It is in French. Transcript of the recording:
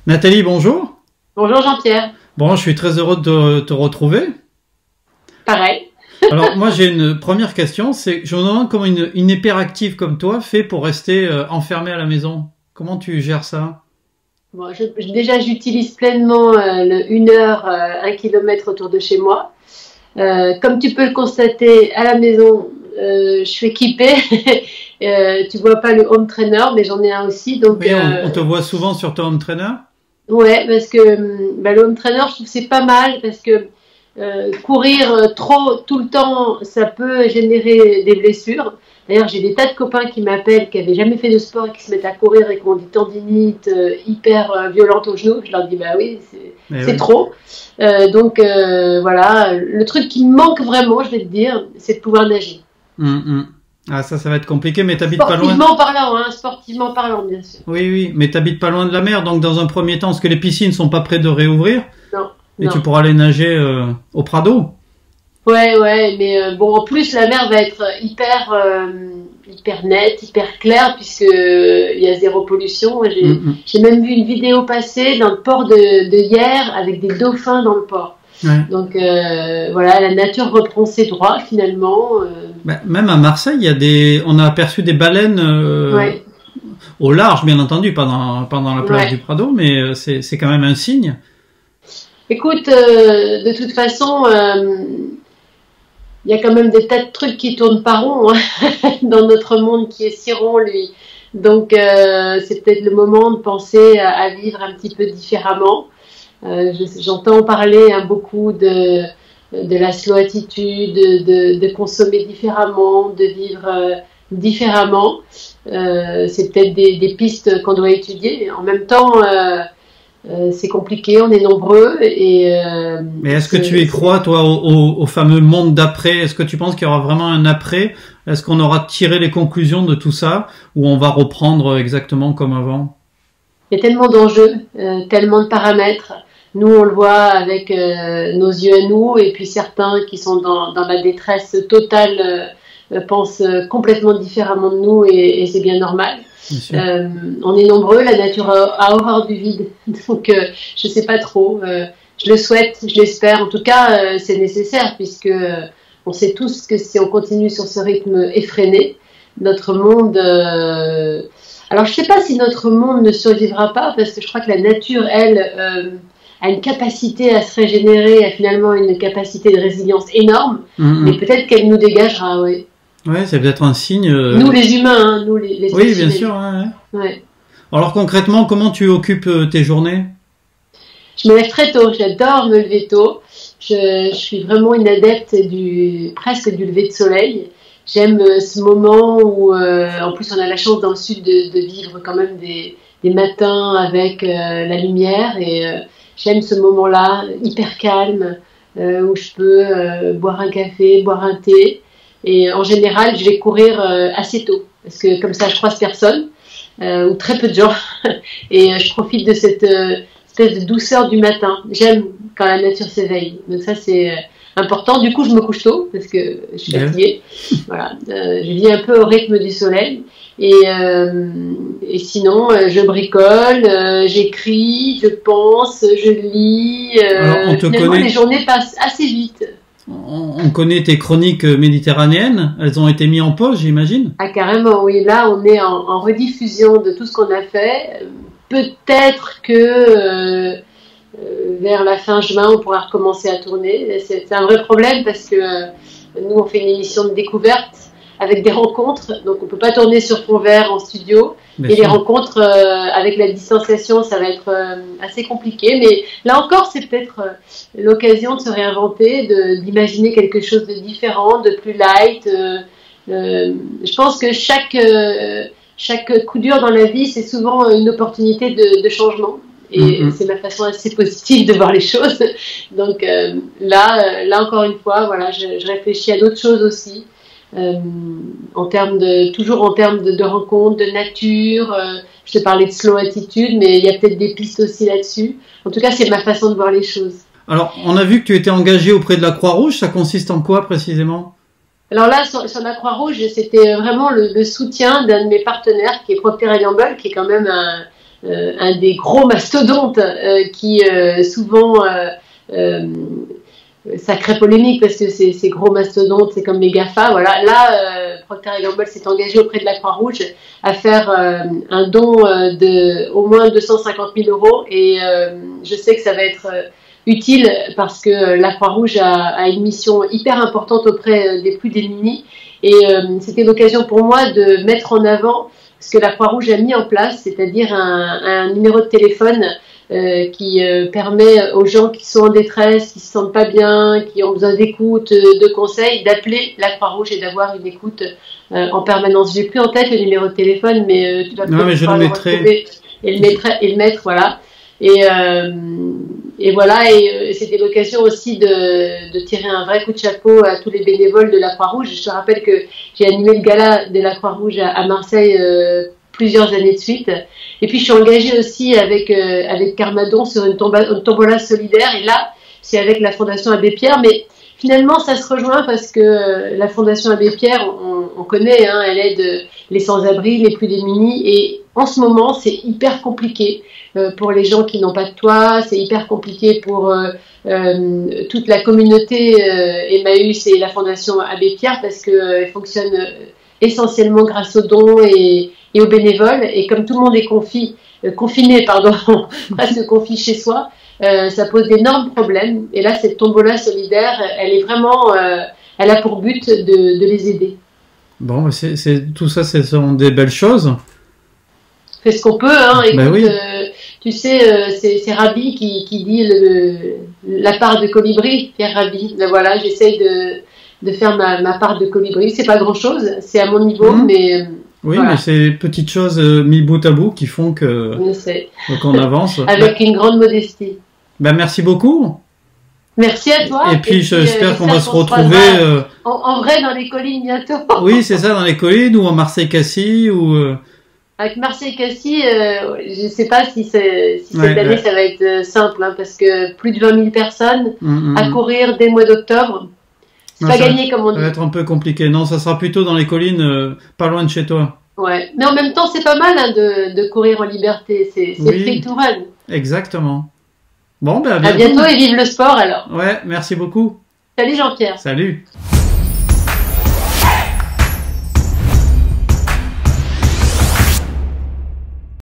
Nathalie, bonjour. Bonjour Jean-Pierre. Bon, je suis très heureux de te retrouver. Pareil. Alors, moi, j'ai une première question. Je me demande comment une hyperactive comme toi fait pour rester enfermée à la maison. Comment tu gères ça? Bon, déjà, j'utilise pleinement le 1 heure, 1 kilomètre autour de chez moi. Comme tu peux le constater, à la maison, je suis équipée. Tu vois pas le home trainer, mais j'en ai un aussi. Donc, Oui, on te voit souvent sur ton home trainer. ouais, parce que le home trainer, je trouve que c'est pas mal parce que courir trop tout le temps, ça peut générer des blessures. D'ailleurs, j'ai des tas de copains qui m'appellent, qui n'avaient jamais fait de sport et qui se mettent à courir et qui ont des tendinites hyper violentes au genou. Je leur dis, bah oui, Eh c'est oui. trop. Voilà. Le truc qui me manque vraiment, je vais te dire, c'est de pouvoir nager. Hum. Ah, ça va être compliqué, mais t'habites pas loin. Sportivement parlant, hein, sportivement parlant, bien sûr. Oui, oui, mais t'habites pas loin de la mer, donc dans un premier temps, parce que les piscines sont pas près de réouvrir, Non, et tu non. pourras aller nager au Prado. Ouais, mais bon, en plus, la mer va être hyper nette, hyper claire, puisque il y a zéro pollution. Moi, Hum. j'ai même vu une vidéo passer dans le port de Hyères avec des dauphins dans le port. Ouais. Donc voilà, la nature reprend ses droits finalement. Ben, même à Marseille, on a aperçu des baleines Ouais, au large, bien entendu, pas dans la plage du ouais. Prado, mais c'est quand même un signe. Écoute, de toute façon, il y a quand même des tas de trucs qui tournent pas rond hein, dans notre monde qui est si rond, lui. Donc, c'est peut-être le moment de penser à vivre un petit peu différemment. J'entends parler hein, beaucoup de la slow attitude, de consommer différemment, de vivre différemment. C'est peut-être des pistes qu'on doit étudier. En même temps, c'est compliqué, on est nombreux et Mais est-ce que tu y crois, toi, au fameux monde d'après? Est-ce que tu penses qu'il y aura vraiment un après? Est-ce qu'on aura tiré les conclusions de tout ça, ou on va reprendre exactement comme avant? il y a tellement d'enjeux, tellement de paramètres. Nous, on le voit avec nos yeux à nous, et puis certains qui sont dans la détresse totale pensent complètement différemment de nous, et c'est bien normal. Bien sûr. On est nombreux, la nature a horreur du vide, donc je sais pas trop. Je le souhaite, je l'espère. En tout cas, c'est nécessaire puisque on sait tous que si on continue sur ce rythme effréné, notre monde. Alors, je sais pas si notre monde ne survivra pas parce que je crois que la nature, elle, a une capacité à se régénérer, a finalement une capacité de résilience énorme, mais Hum. peut-être qu'elle nous dégagera, oui. Ouais, c'est peut-être un signe. Nous, les humains, hein, nous, les Oui, bien spécimens. sûr. Ouais. Ouais. Alors concrètement, comment tu occupes tes journées? Je me lève très tôt, j'adore me lever tôt. Je suis vraiment une adepte presque du lever de soleil. J'aime ce moment où, en plus, on a la chance dans le sud de vivre quand même des matins avec la lumière et j'aime ce moment-là hyper calme où je peux boire un café, boire un thé et en général, je vais courir assez tôt parce que comme ça, je croise personne ou très peu de gens et je profite de cette espèce de douceur du matin. J'aime quand la nature s'éveille. Donc ça, c'est important. Du coup, je me couche tôt parce que je suis Bien. fatiguée. Voilà. Je vis un peu au rythme du soleil. Et sinon, je bricole, j'écris, je pense, je lis. Alors on te Finalement, les connaît, journées passent assez vite. on connaît tes chroniques méditerranéennes. Elles ont été mises en pause, j'imagine. Ah, carrément, oui. Là, on est en rediffusion de tout ce qu'on a fait. Peut-être que vers la fin juin, on pourra recommencer à tourner. C'est un vrai problème parce que nous, on fait une émission de découverte avec des rencontres. Donc, on ne peut pas tourner sur fond vert en studio. Bien Et les sûr. rencontres avec la distanciation, ça va être assez compliqué. Mais là encore, c'est peut-être l'occasion de se réinventer, d'imaginer quelque chose de différent, de plus light. Je pense que chaque coup dur dans la vie, c'est souvent une opportunité de changement. Et Mm. c'est ma façon assez positive de voir les choses. Donc là encore une fois, voilà, je réfléchis à d'autres choses aussi, euh, toujours en termes de rencontres, de nature. Je te parlais de slow attitude, mais il y a peut-être des pistes aussi là-dessus. En tout cas, c'est ma façon de voir les choses. Alors, on a vu que tu étais engagé auprès de la Croix-Rouge. Ça consiste en quoi précisément? Alors là, sur la Croix-Rouge, c'était vraiment le soutien d'un de mes partenaires qui est Procter & Gamble, qui est quand même un des gros mastodontes qui souvent ça crée polémique parce que ces gros mastodontes, c'est comme les GAFA. Voilà. Là, Procter & Gamble s'est engagé auprès de la Croix-Rouge à faire un don de au moins 250 000 euros et je sais que ça va être utile parce que la Croix-Rouge a une mission hyper importante auprès des plus démunis et c'était l'occasion pour moi de mettre en avant ce que la Croix-Rouge a mis en place, c'est-à-dire un numéro de téléphone qui permet aux gens qui sont en détresse, qui se sentent pas bien, qui ont besoin d'écoute, de conseils, d'appeler la Croix-Rouge et d'avoir une écoute en permanence. J'ai plus en tête le numéro de téléphone, mais tu vas pouvoir le retrouver et le mettre, voilà. Et voilà, et c'était l'occasion aussi de tirer un vrai coup de chapeau à tous les bénévoles de la Croix-Rouge. Je te rappelle que j'ai animé le gala de la Croix-Rouge à Marseille plusieurs années de suite. Et puis je suis engagée aussi avec Carmadon sur une tombola solidaire. Et là, c'est avec la Fondation Abbé Pierre. Mais finalement, ça se rejoint parce que la Fondation Abbé Pierre, on connaît, hein, elle aide les sans-abri, les plus démunis. Et en ce moment, c'est hyper compliqué pour les gens qui n'ont pas de toit. C'est hyper compliqué pour toute la communauté Emmaüs et la Fondation Abbé Pierre parce qu'elle fonctionne essentiellement grâce aux dons et aux bénévoles. Et comme tout le monde est confiné, presque confiné chez soi, ça pose d'énormes problèmes. Et là, cette tombola solidaire, elle est vraiment, elle a pour but de les aider. Bon, tout ça, ce sont des belles choses. Fait ce qu'on peut, hein. Écoute, ben oui. Tu sais, c'est Rabhi qui dit la part de colibri, Pierre Rabhi. Ben voilà, j'essaye de faire ma part de colibri. C'est pas grand-chose, c'est à mon niveau, mais... Oui, voilà. Mais c'est petites choses mis bout à bout qui font qu'on avance. Avec une grande modestie. Ben, merci beaucoup. Merci à toi. Et puis j'espère qu'on va se retrouver en vrai dans les collines bientôt. Oui, c'est ça, dans les collines ou en Marseille-Cassis ou... Avec Marseille-Cassis, je ne sais pas si cette année ça va être simple, hein, parce que plus de 20 000 personnes à courir dès le mois d'octobre. C'est pas gagné, comme on dit. Ça va être un peu compliqué. Non, ça sera plutôt dans les collines, pas loin de chez toi. Ouais, mais en même temps, c'est pas mal, hein, de courir en liberté. C'est free to run. Exactement. Bon, ben, à bientôt et vive le sport alors. Ouais, merci beaucoup. Salut Jean-Pierre. Salut.